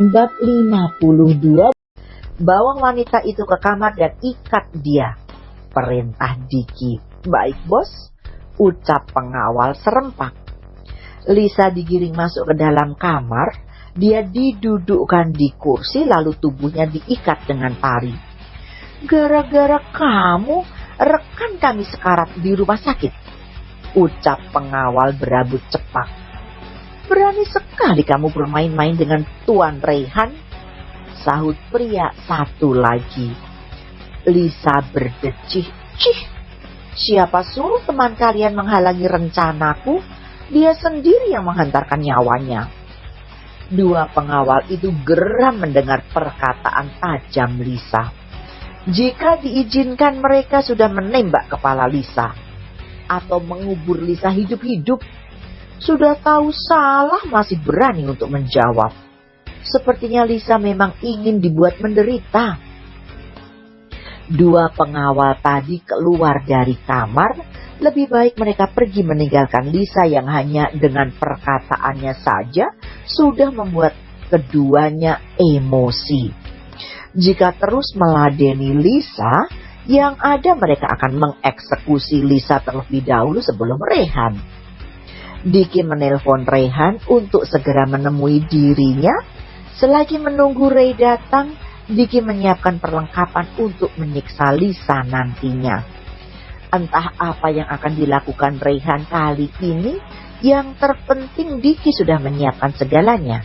Bab 52. Bawa wanita itu ke kamar dan ikat dia, perintah Diki. Baik bos, ucap pengawal serempak. Lisa digiring masuk ke dalam kamar. Dia didudukkan di kursi lalu tubuhnya diikat dengan tali. Gara-gara kamu, rekan kami sekarat di rumah sakit, ucap pengawal berambut cepat. Berani sekali kamu bermain-main dengan Tuan Rehan, sahut pria satu lagi. Lisa berdecih, siapa suruh teman kalian menghalangi rencanaku? Dia sendiri yang menghantarkan nyawanya. Dua pengawal itu geram mendengar perkataan tajam Lisa. Jika diizinkan mereka sudah menembak kepala Lisa atau mengubur Lisa hidup-hidup. Sudah tahu salah masih berani untuk menjawab. Sepertinya Lisa memang ingin dibuat menderita. Dua pengawal tadi keluar dari kamar. Lebih baik mereka pergi meninggalkan Lisa yang hanya dengan perkataannya saja sudah membuat keduanya emosi. Jika terus meladeni Lisa, yang ada mereka akan mengeksekusi Lisa terlebih dahulu sebelum Rehan. Diki menelpon Rehan untuk segera menemui dirinya. Selagi menunggu Ray datang, Diki menyiapkan perlengkapan untuk menyiksa Lisa nantinya. Entah apa yang akan dilakukan Rehan kali ini, yang terpenting Diki sudah menyiapkan segalanya.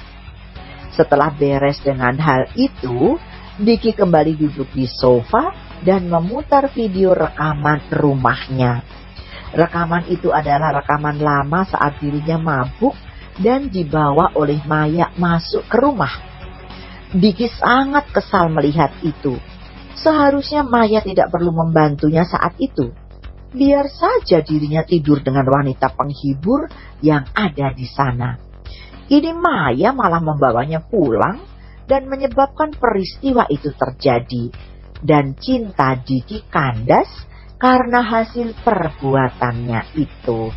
Setelah beres dengan hal itu, Diki kembali duduk di sofa dan memutar video rekaman rumahnya. Rekaman itu adalah rekaman lama saat dirinya mabuk dan dibawa oleh Maya masuk ke rumah. Diki sangat kesal melihat itu. Seharusnya Maya tidak perlu membantunya saat itu. Biar saja dirinya tidur dengan wanita penghibur yang ada di sana. Ini Maya malah membawanya pulang dan menyebabkan peristiwa itu terjadi. Dan cinta Diki kandas karena hasil perbuatannya itu.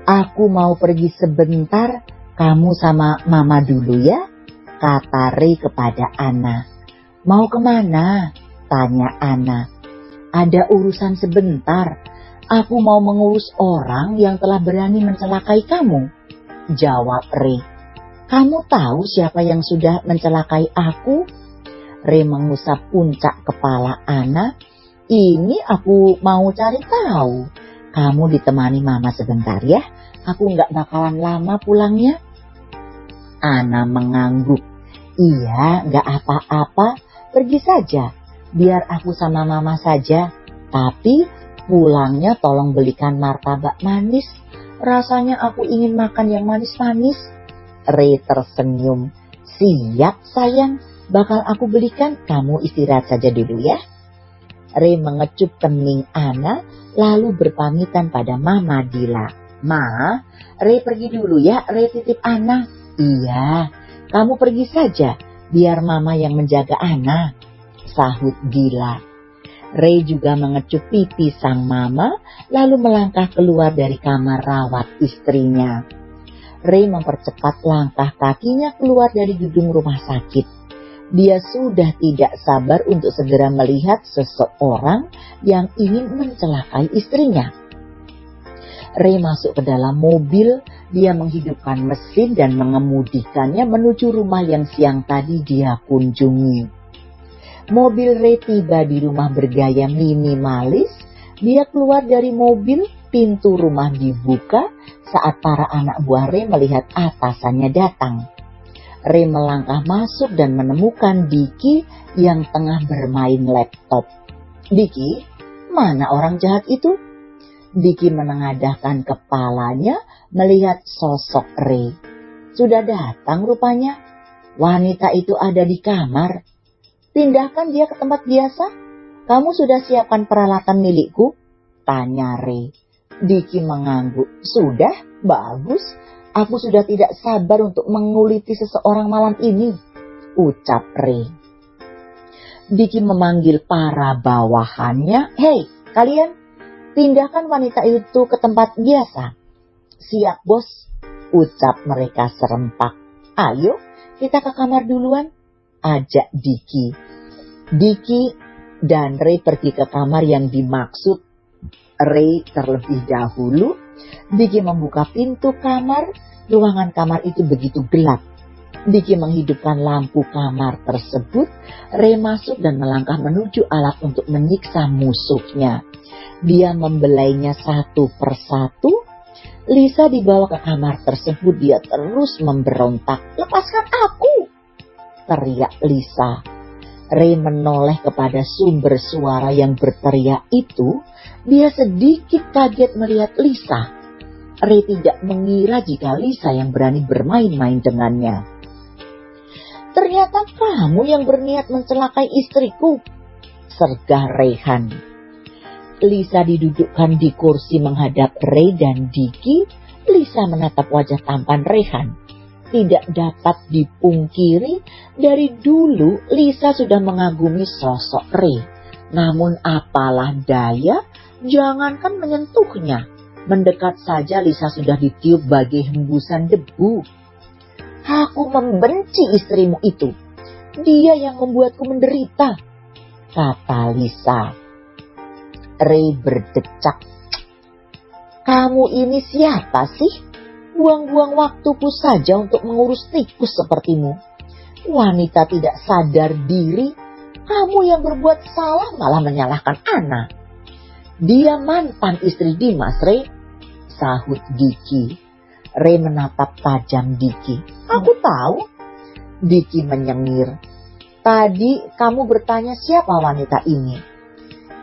Aku mau pergi sebentar, kamu sama mama dulu ya, kata Ray kepada Anna. Mau kemana? Tanya Anna. Ada urusan sebentar, aku mau mengurus orang yang telah berani mencelakai kamu, jawab Ray. Kamu tahu siapa yang sudah mencelakai aku? Ray mengusap puncak kepala Anna. Ini aku mau cari tahu. Kamu ditemani mama sebentar ya. Aku nggak bakalan lama pulangnya. Anna mengangguk. Iya, nggak apa-apa. Pergi saja. Biar aku sama mama saja. Tapi pulangnya tolong belikan martabak manis. Rasanya aku ingin makan yang manis-manis. Ray tersenyum. Siap sayang. Bakal aku belikan. Kamu istirahat saja dulu ya. Ray mengecup kening Anna lalu berpamitan pada Mama Dila. Ma, Ray pergi dulu ya, Ray titip Anna. Iya, kamu pergi saja, biar Mama yang menjaga Anna, sahut Dila. Ray juga mengecup pipi sang Mama lalu melangkah keluar dari kamar rawat istrinya. Ray mempercepat langkah kakinya keluar dari gedung rumah sakit. Dia sudah tidak sabar untuk segera melihat seseorang yang ingin mencelakai istrinya. Ray masuk ke dalam mobil, dia menghidupkan mesin dan mengemudikannya menuju rumah yang siang tadi dia kunjungi. Mobil Ray tiba di rumah bergaya minimalis. Dia keluar dari mobil, pintu rumah dibuka saat para anak buah Ray melihat atasannya datang. Ray melangkah masuk dan menemukan Diki yang tengah bermain laptop. Diki, mana orang jahat itu? Diki menengadahkan kepalanya melihat sosok Ray. Sudah datang rupanya. Wanita itu ada di kamar. Pindahkan dia ke tempat biasa. Kamu sudah siapkan peralatan milikku? Tanya Ray. Diki mengangguk. Sudah, bagus. Aku sudah tidak sabar untuk menguliti seseorang malam ini, ucap Ray. Diki memanggil para bawahannya. Hei, kalian, pindahkan wanita itu ke tempat biasa. Siap, bos, ucap mereka serempak. Ayo, kita ke kamar duluan, ajak Diki. Diki dan Ray pergi ke kamar yang dimaksud. Ray terlebih dahulu. Diki membuka pintu kamar. Ruangan kamar itu begitu gelap. Diki menghidupkan lampu kamar tersebut. Ray masuk dan melangkah menuju alat untuk menyiksa musuhnya. Dia membelainya satu persatu. Lisa dibawa ke kamar tersebut. Dia terus memberontak. "Lepaskan aku!" teriak Lisa. Ray menoleh kepada sumber suara yang berteriak itu. Dia sedikit kaget melihat Lisa. Ray tidak mengira jika Lisa yang berani bermain-main dengannya. "Ternyata kamu yang berniat mencelakai istriku," sergah Rayhan. Lisa didudukkan di kursi menghadap Ray dan Diki. Lisa menatap wajah tampan Rayhan. Tidak dapat dipungkiri, dari dulu Lisa sudah mengagumi sosok Ray. Namun apalah daya, jangankan menyentuhnya. Mendekat saja Lisa sudah ditiup bagai hembusan debu. "Aku membenci istrimu itu. Dia yang membuatku menderita," kata Lisa. Ray berdecak. "Kamu ini siapa sih? Buang-buang waktuku saja untuk mengurus tikus sepertimu. Wanita tidak sadar diri, kamu yang berbuat salah malah menyalahkan Ana." "Dia mantan istri Dimas, Ray," sahut Diki. Ray menatap tajam Diki. "Aku tahu." Diki menyengir. "Tadi kamu bertanya siapa wanita ini.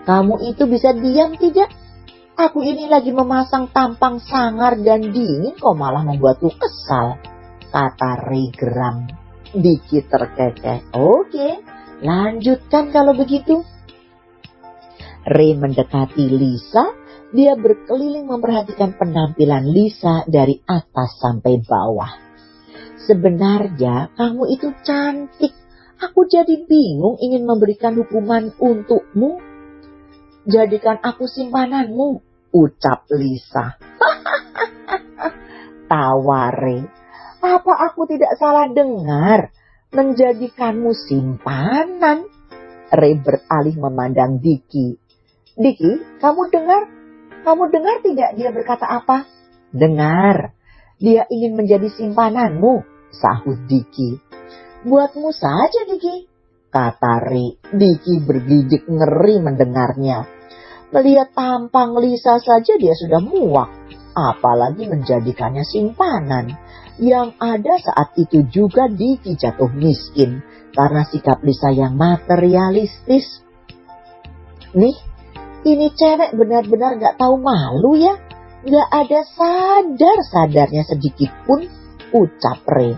Kamu itu bisa diam tidak? Aku ini lagi memasang tampang sangar dan dingin, kau malah membuatku kesal," kata Ray geram. Diki terkekeh. "Oke, lanjutkan kalau begitu." Ray mendekati Lisa. Dia berkeliling memperhatikan penampilan Lisa dari atas sampai bawah. "Sebenarnya kamu itu cantik. Aku jadi bingung ingin memberikan hukuman untukmu." "Jadikan aku simpananmu," ucap Lisa. Tawa Ray. "Apa aku tidak salah dengar? Menjadikanmu simpanan?" Ray beralih memandang Diki. "Diki, kamu dengar? Kamu dengar tidak dia berkata apa?" "Dengar. Dia ingin menjadi simpananmu," sahut Diki. "Buatmu saja, Diki," kata Ray. Diki bergidik ngeri mendengarnya. Melihat tampang Lisa saja dia sudah muak. Apalagi menjadikannya simpanan. Yang ada saat itu juga Diki jatuh miskin karena sikap Lisa yang materialistis. "Nih, ini cewek benar-benar gak tahu malu ya. Gak ada sadar-sadarnya sedikit pun," ucap Ray.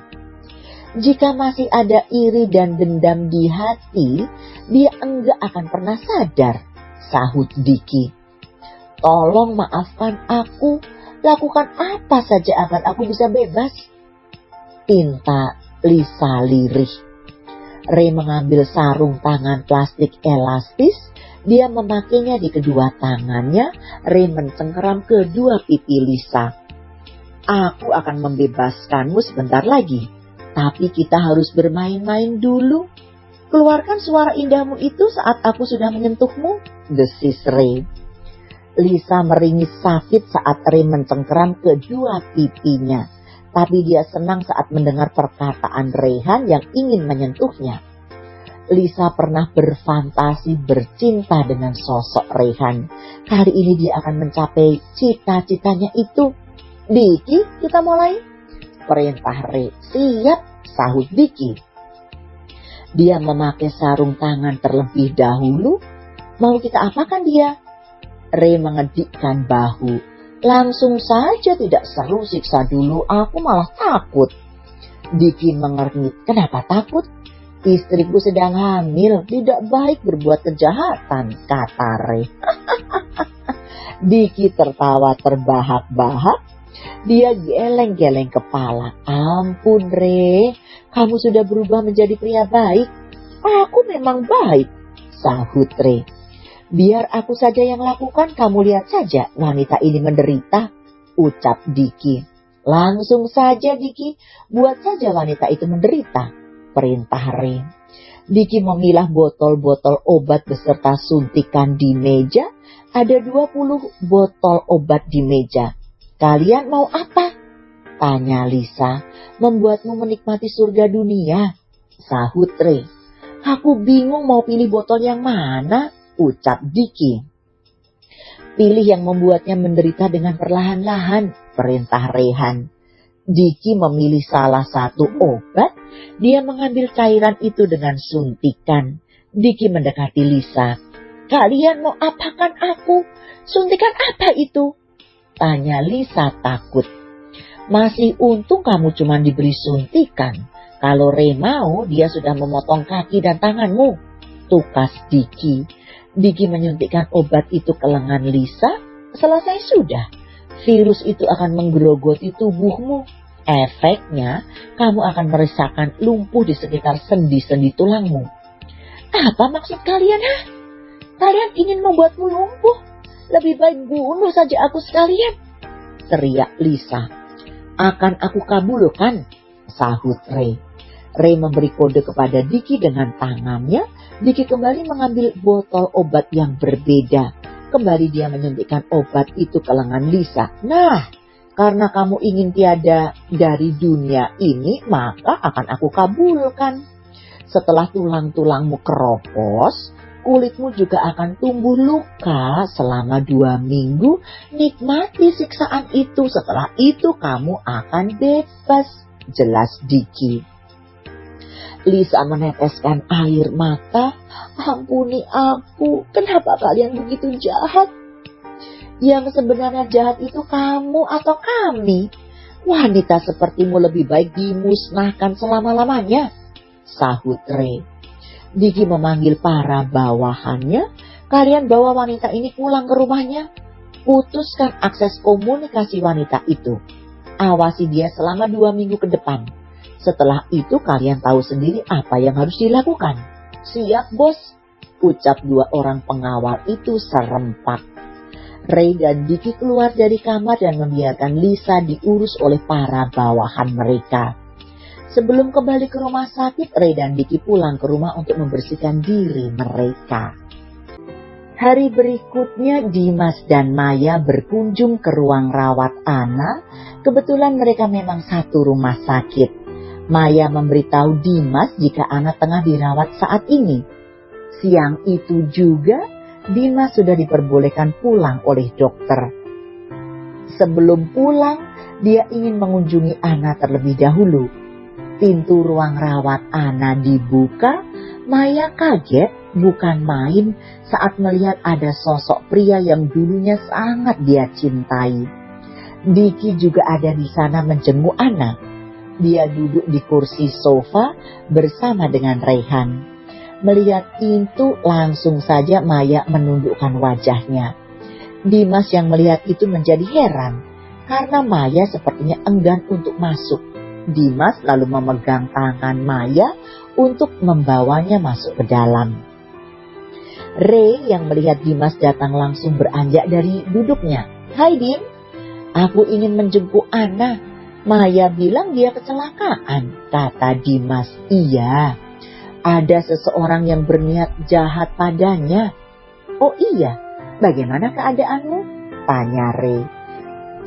"Jika masih ada iri dan dendam di hati, dia enggak akan pernah sadar," sahut Diki. "Tolong maafkan aku. Lakukan apa saja agar aku bisa bebas," pinta Lisa lirih. Ray mengambil sarung tangan plastik elastis. Dia memakainya di kedua tangannya. Ray mencengkeram kedua pipi Lisa. "Aku akan membebaskanmu sebentar lagi. Tapi kita harus bermain-main dulu. Keluarkan suara indahmu itu saat aku sudah menyentuhmu," desis Ray. Lisa meringis sakit saat Ray mencengkeram kedua pipinya. Tapi dia senang saat mendengar perkataan Rayhan yang ingin menyentuhnya. Lisa pernah berfantasi bercinta dengan sosok Rayhan. Kali ini dia akan mencapai cita-citanya itu. "Diki, kita mulai," perintah Ray. "Siap," sahut Diki. Dia memakai sarung tangan terlebih dahulu. "Mau kita apakan dia?" Ray mengedikkan bahu. "Langsung saja, tidak seru, siksa dulu, aku malah takut." Diki mengernyit. "Kenapa takut? Istriku sedang hamil, tidak baik berbuat kejahatan," kata Ray. Diki tertawa terbahak-bahak. Dia geleng-geleng kepala. "Ampun Ray, kamu sudah berubah menjadi pria baik." "Aku memang baik," sahut Ray. "Biar aku saja yang lakukan, kamu lihat saja wanita ini menderita," ucap Diki. "Langsung saja Diki, buat saja wanita itu menderita," perintah Ray. Diki memilah botol-botol obat beserta suntikan di meja. Ada 20 botol obat di meja. Kalian mau apa? Tanya Lisa. Membuatmu menikmati surga dunia, sahut Ray. Aku bingung mau pilih botol yang mana, ucap Diki. Pilih yang membuatnya menderita dengan perlahan-lahan, perintah Rehan. Diki memilih salah satu obat. Dia mengambil cairan itu dengan suntikan. Diki mendekati Lisa. Kalian mau apakan aku? Suntikan apa itu? Tanya Lisa takut. Masih untung kamu cuma diberi suntikan. Kalau Ray mau, dia sudah memotong kaki dan tanganmu, tukas Diki. Diki menyuntikkan obat itu ke lengan Lisa. Selesai sudah. Virus itu akan menggerogoti tubuhmu. Efeknya, kamu akan merasakan lumpuh di sekitar sendi-sendi tulangmu. Apa maksud kalian, ha? Kalian ingin membuatmu lumpuh? Lebih baik bunuh saja aku sekalian, teriak Lisa. Akan aku kabulkan, sahut Ray. Ray memberi kode kepada Diki dengan tangannya. Diki kembali mengambil botol obat yang berbeda. Kembali dia menyuntikkan obat itu ke lengan Lisa. Nah, karena kamu ingin tiada dari dunia ini, maka akan aku kabulkan. Setelah tulang-tulangmu keropos, kulitmu juga akan tumbuh luka selama 2 minggu. Nikmati siksaan itu. Setelah itu kamu akan bebas, jelas Diki. Lisa meneteskan air mata. Ampuni aku, kenapa kalian begitu jahat? Yang sebenarnya jahat itu kamu atau kami? Wanita sepertimu lebih baik dimusnahkan selama-lamanya, sahut Ray. Diki memanggil para bawahannya. Kalian bawa wanita ini pulang ke rumahnya. Putuskan akses komunikasi wanita itu. Awasi dia selama 2 minggu ke depan. Setelah itu kalian tahu sendiri apa yang harus dilakukan. Siap, bos, ucap 2 orang pengawal itu serempak. Ray dan Diki keluar dari kamar dan membiarkan Lisa diurus oleh para bawahan mereka. Sebelum kembali ke rumah sakit, Ray dan Diki pulang ke rumah untuk membersihkan diri mereka. Hari berikutnya, Dimas dan Maya berkunjung ke ruang rawat Ana. Kebetulan mereka memang satu rumah sakit. Maya memberitahu Dimas jika Ana tengah dirawat saat ini. Siang itu juga, Dimas sudah diperbolehkan pulang oleh dokter. Sebelum pulang, dia ingin mengunjungi Ana terlebih dahulu. Pintu ruang rawat Ana dibuka. Maya kaget bukan main saat melihat ada sosok pria yang dulunya sangat dia cintai. Diki juga ada di sana menjenguk Ana. Dia duduk di kursi sofa bersama dengan Rehan. Melihat pintu, langsung saja Maya menundukkan wajahnya. Dimas yang melihat itu menjadi heran, karena Maya sepertinya enggan untuk masuk. Dimas lalu memegang tangan Maya untuk membawanya masuk ke dalam. Ray yang melihat Dimas datang langsung beranjak dari duduknya. Hai Dim, aku ingin menjenguk Ana. Maya bilang dia kecelakaan, kata Dimas. Iya, ada seseorang yang berniat jahat padanya. Oh iya, bagaimana keadaanmu? Tanya Ray.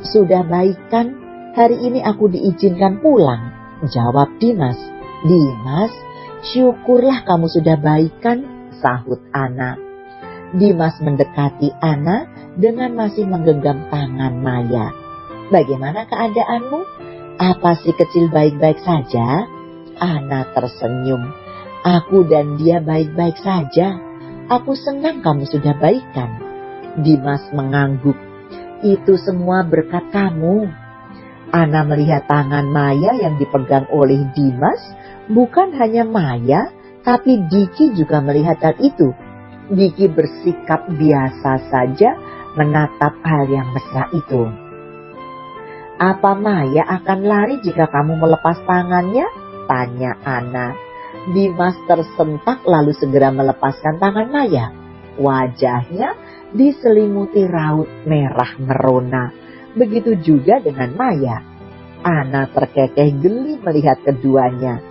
Sudah baik kan? Hari ini aku diizinkan pulang, jawab Dimas. Dimas, syukurlah kamu sudah baik kan? Sahut Ana. Dimas mendekati Ana dengan masih menggenggam tangan Maya. Bagaimana keadaanmu? Apa si kecil baik-baik saja? Ana tersenyum. Aku dan dia baik-baik saja. Aku senang kamu sudah baikan. Dimas mengangguk. Itu semua berkat kamu. Ana melihat tangan Maya yang dipegang oleh Dimas. Bukan hanya Maya, tapi Diki juga melihat hal itu. Diki bersikap biasa saja menatap hal yang mesra itu. Apa Maya akan lari jika kamu melepas tangannya? Tanya Ana. Dimas tersentak lalu segera melepaskan tangan Maya. Wajahnya diselimuti raut merah merona. Begitu juga dengan Maya. Ana terkekeh geli melihat keduanya.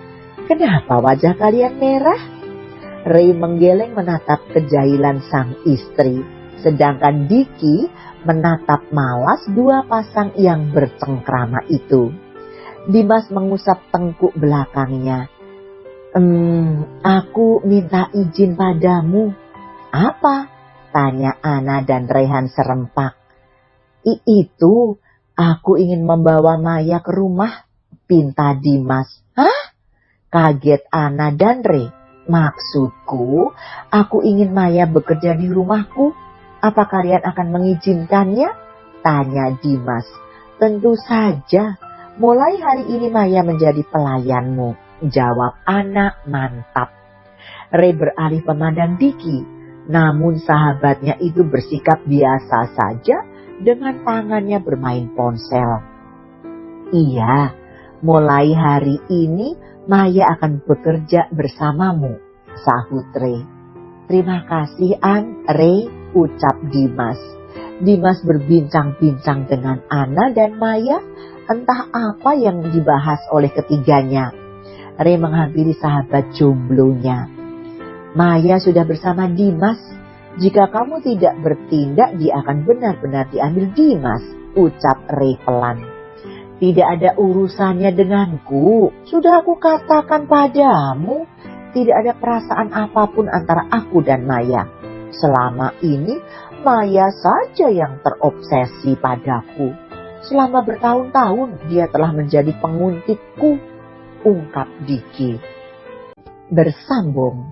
Kenapa wajah kalian merah? Ray menggeleng menatap kejahilan sang istri, sedangkan Diki menatap malas dua pasang yang bercengkrama itu. Dimas mengusap tengkuk belakangnya. Aku minta izin padamu. Apa? Tanya Ana dan Rehan serempak. Itu, aku ingin membawa Maya ke rumah, pinta Dimas. Hah? Kaget Ana dan Re. Maksudku, aku ingin Maya bekerja di rumahku. Apa kalian akan mengizinkannya? Tanya Dimas. Tentu saja, mulai hari ini Maya menjadi pelayanmu, jawab Ana mantap. Re beralih memandang Diki. Namun sahabatnya itu bersikap biasa saja dengan tangannya bermain ponsel. Iya, mulai hari ini Maya akan bekerja bersamamu, sahut Re. Terima kasih Re, ucap Dimas. Dimas berbincang-bincang dengan Ana dan Maya, entah apa yang dibahas oleh ketiganya. Re menghampiri sahabat jomblonya. Maya sudah bersama Dimas. Jika kamu tidak bertindak, dia akan benar-benar diambil Dimas, ucap Re pelan. Tidak ada urusannya denganku. Sudah aku katakan padamu, tidak ada perasaan apapun antara aku dan Maya. Selama ini, Maya saja yang terobsesi padaku. Selama bertahun-tahun, dia telah menjadi penguntikku, ungkap Diki. Bersambung.